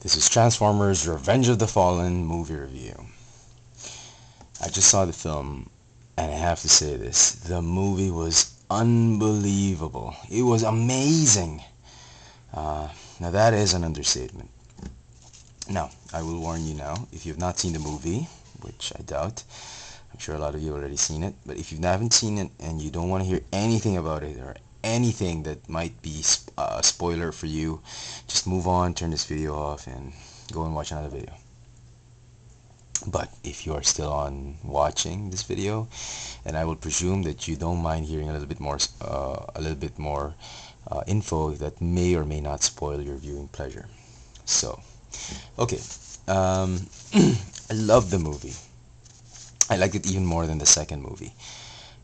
This is Transformers Revenge of the Fallen movie review. I just saw the film, and I have to say this. The movie was unbelievable. It was amazing. Now that is an understatement. Now, I will warn you now, if you've not seen the movie, which I doubt, I'm sure a lot of you already seen it, but if you haven't seen it and you don't want to hear anything about it or anything that might be a spoiler for you, just move on, turn this video off, and go and watch another video. But if you are still on watching this video, and I will presume that you don't mind hearing a little bit more info that may or may not spoil your viewing pleasure. So, okay, I love the movie. I liked it even more than the second movie.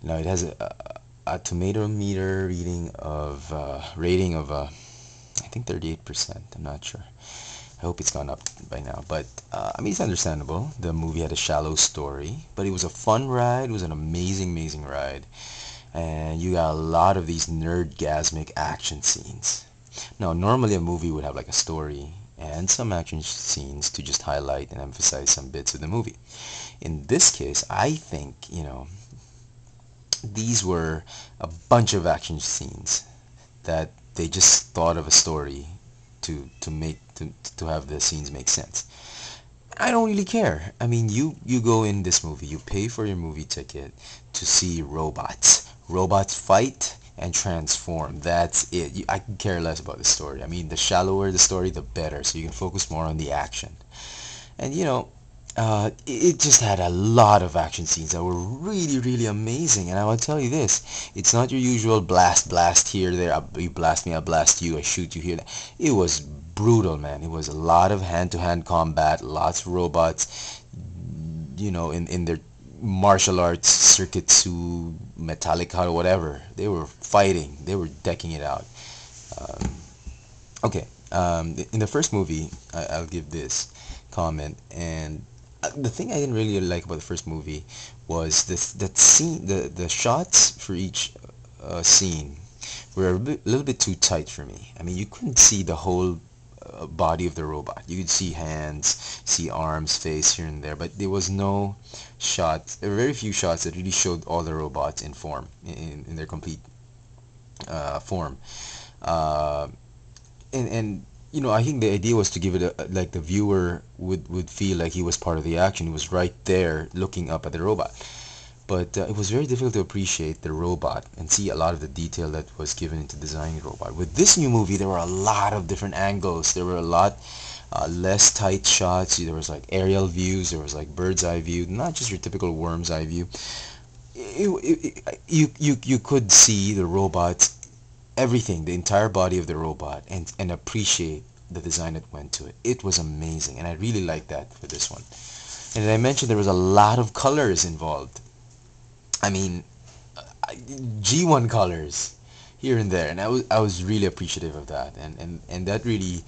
Now it has a tomato meter rating of I think 38%. I'm not sure. I hope it's gone up by now, but I mean, it's understandable. The movie had a shallow story, but it was a fun ride. It was an amazing ride, and you got a lot of these nerdgasmic action scenes. Now, normally a movie would have like a story and some action scenes to just highlight and emphasize some bits of the movie. In this case, I think, these were a bunch of action scenes that they just thought of a story to have the scenes make sense. I don't really care. I mean, you go in this movie, you pay for your movie ticket to see robots. Robots fight and transform. That's it. I can care less about the story. I mean, the shallower the story, the better, so you can focus more on the action. And it just had a lot of action scenes that were really amazing. And I will tell you this, it's not your usual blast here, there, you blast me, I blast you, I shoot you here. It was brutal, man. It was a lot of hand-to-hand combat, lots of robots, in their martial arts, circuitsu, metallica, or whatever. They were fighting, they were decking it out. Okay, in the first movie, I'll give this comment, and the thing I didn't really like about the first movie was that scene, the shots for each scene were little bit too tight for me. I mean, you couldn't see the whole body of the robot. You could see hands, see arms, face here and there, but there was no shots. There were very few shots that really showed all the robots in form, in their complete form. And I think the idea was to give it like the viewer would feel like he was part of the action. He was right there looking up at the robot. But it was very difficult to appreciate the robot and see a lot of the detail that was given into designing the robot. With this new movie, there were a lot of different angles. There were a lot less tight shots. There was like aerial views. There was like bird's eye view, not just your typical worm's eye view. You could see the robot, everything, the entire body of the robot, and appreciate the design that went to it. It was amazing, and I really liked that for this one. And as I mentioned, there was a lot of colors involved. I mean, G1 colors here and there, and I was really appreciative of that, and that really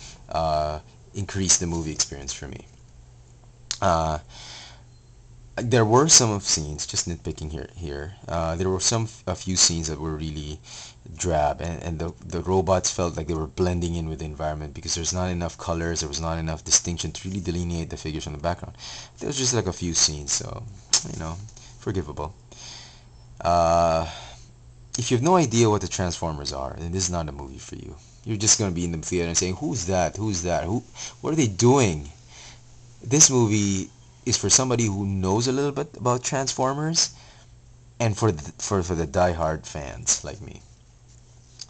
increased the movie experience for me. There were some of scenes, just nitpicking here. There were a few scenes that were really drab, and the robots felt like they were blending in with the environment because there's not enough colors, there was not enough distinction to really delineate the figures from the background. There was just like a few scenes, so forgivable. If you have no idea what the Transformers are, then this is not a movie for you. You're just going to be in the theater and saying, who's that? Who's that? What are they doing? This movie is for somebody who knows a little bit about Transformers, and for the die-hard fans like me.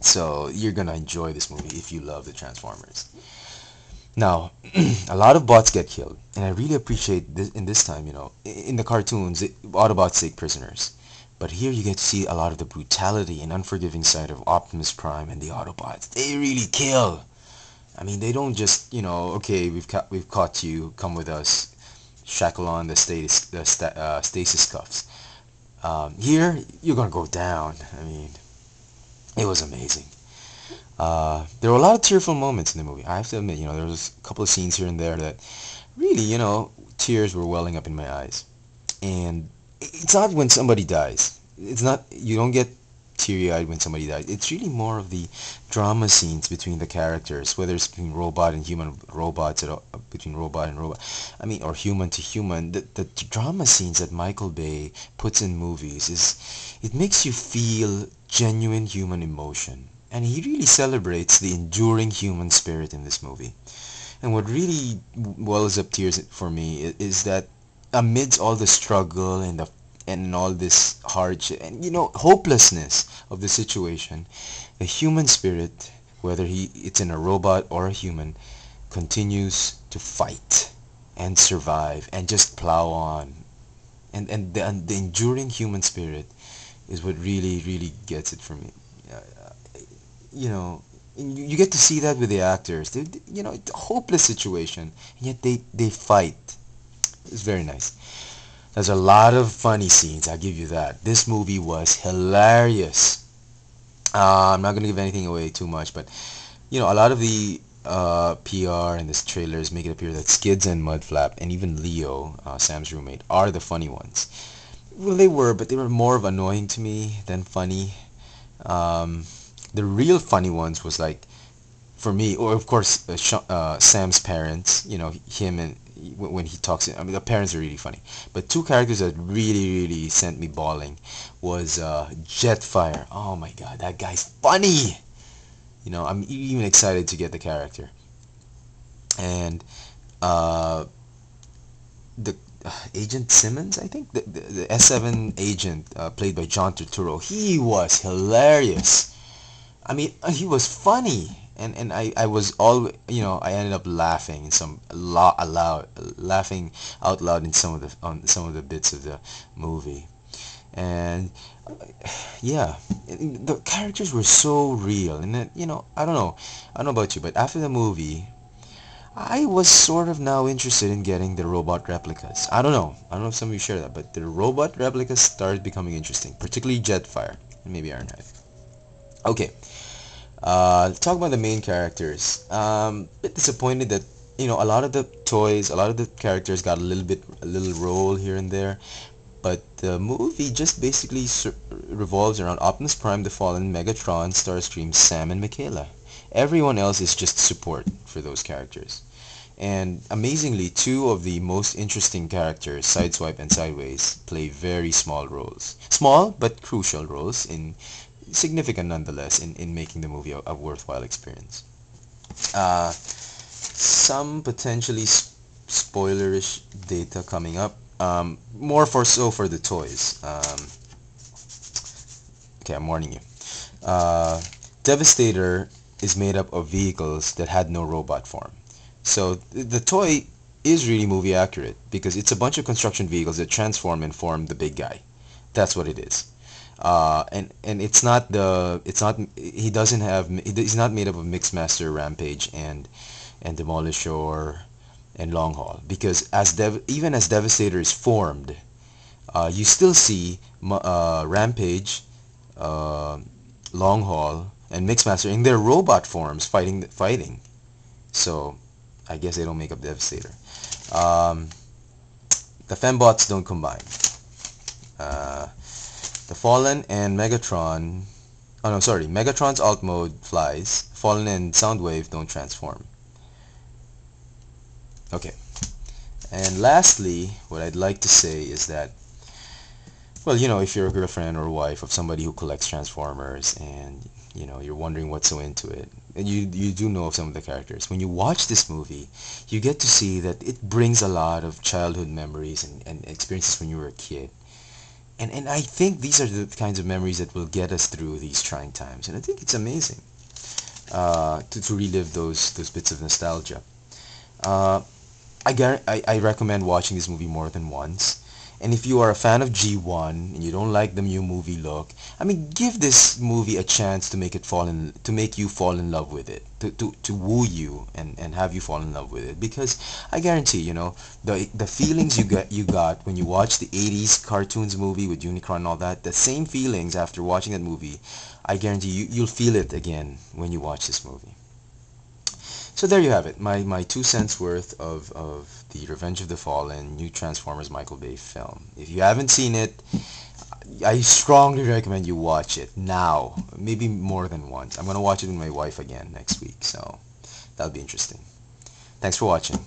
So you're going to enjoy this movie if you love the Transformers. Now, a lot of bots get killed, and I really appreciate this in this time, in the cartoons, Autobots take prisoners. But here you get to see a lot of the brutality and unforgiving side of Optimus Prime and the Autobots. They really kill. I mean, they don't just, okay, we've caught you, come with us, shackle on the stasis cuffs. Here, you're gonna go down. I mean, it was amazing. There were a lot of tearful moments in the movie. I have to admit, there was a couple of scenes here and there that really, tears were welling up in my eyes. And it's not when somebody dies. It's not, you don't get teary-eyed when somebody dies. It's really more of the drama scenes between the characters, whether it's between robot and human, robots, between robot and robot. I mean, or human to human. The drama scenes that Michael Bay puts in movies it makes you feel genuine human emotion, and he really celebrates the enduring human spirit in this movie. And what really wells up tears for me is that amidst all the struggle and all this hardship and hopelessness of the situation, the human spirit, whether it's in a robot or a human, continues to fight and survive and just plow on. And the enduring human spirit is what really gets it for me. You know, you get to see that with the actors. It's a hopeless situation, and yet they fight. It's very nice. There's a lot of funny scenes, I'll give you that. This movie was hilarious. I'm not going to give anything away too much, but a lot of the PR and this trailers make it appear that Skids and Mudflap and even Leo, Sam's roommate, are the funny ones. Well, they were, but they were more of annoying to me than funny. The real funny ones was like, for me, or of course, Sam's parents. Him and when he talks. I mean, the parents are really funny. But two characters that really sent me bawling was Jetfire. Oh my God, that guy's funny. I'm even excited to get the character. And the Agent Simmons, I think, the S7 agent played by John Turturro. He was hilarious. I mean, he was funny, and I was all I ended up laughing in laughing out loud in some of the bits of the movie, and yeah, the characters were so real, and that I don't know about you, but after the movie, I was sort of now interested in getting the robot replicas. I don't know if some of you share that, but the robot replicas started becoming interesting, particularly Jetfire and maybe Ironhide. Okay. Let's talk about the main characters. Bit disappointed that a lot of the toys, a lot of the characters got a little role here and there, but the movie just basically revolves around Optimus Prime, the Fallen, Megatron, Starscream, Sam, and Mikaela. Everyone else is just support for those characters. And amazingly, two of the most interesting characters, Sideswipe and Sideways, play very small roles. Small but crucial roles, significant nonetheless, in making the movie a worthwhile experience. Some potentially spoilerish data coming up. More for the toys. Okay, I'm warning you. Devastator is made up of vehicles that had no robot form. So the toy is really movie accurate because it's a bunch of construction vehicles that transform and form the big guy. That's what it is. And he's not made up of Mixmaster, Rampage, and Demolisher and Longhaul, because even as Devastator is formed, you still see Rampage, Longhaul, and Mixmaster in their robot forms fighting. So I guess they don't make up Devastator. The Fembots don't combine. The Fallen and Megatron... Oh no, sorry. Megatron's alt mode flies. Fallen and Soundwave don't transform. Okay. And lastly, what I'd like to say is that, well, if you're a girlfriend or wife of somebody who collects Transformers and, you're wondering what's so into it, and you do know of some of the characters, when you watch this movie, you get to see that it brings a lot of childhood memories and experiences when you were a kid. And I think these are the kinds of memories that will get us through these trying times. And I think it's amazing to relive those bits of nostalgia. I recommend watching this movie more than once. And if you are a fan of G1 and you don't like the new movie look, I mean, give this movie a chance to make you fall in love with it, to woo you and have you fall in love with it. Because I guarantee, the feelings you got when you watch the 80s cartoons movie with Unicron and all that, the same feelings after watching that movie, I guarantee you'll feel it again when you watch this movie. So there you have it, my 2 cents worth of the Revenge of the Fallen new Transformers Michael Bay film. If you haven't seen it, I strongly recommend you watch it now, maybe more than once. I'm gonna watch it with my wife again next week, so that'll be interesting. Thanks for watching.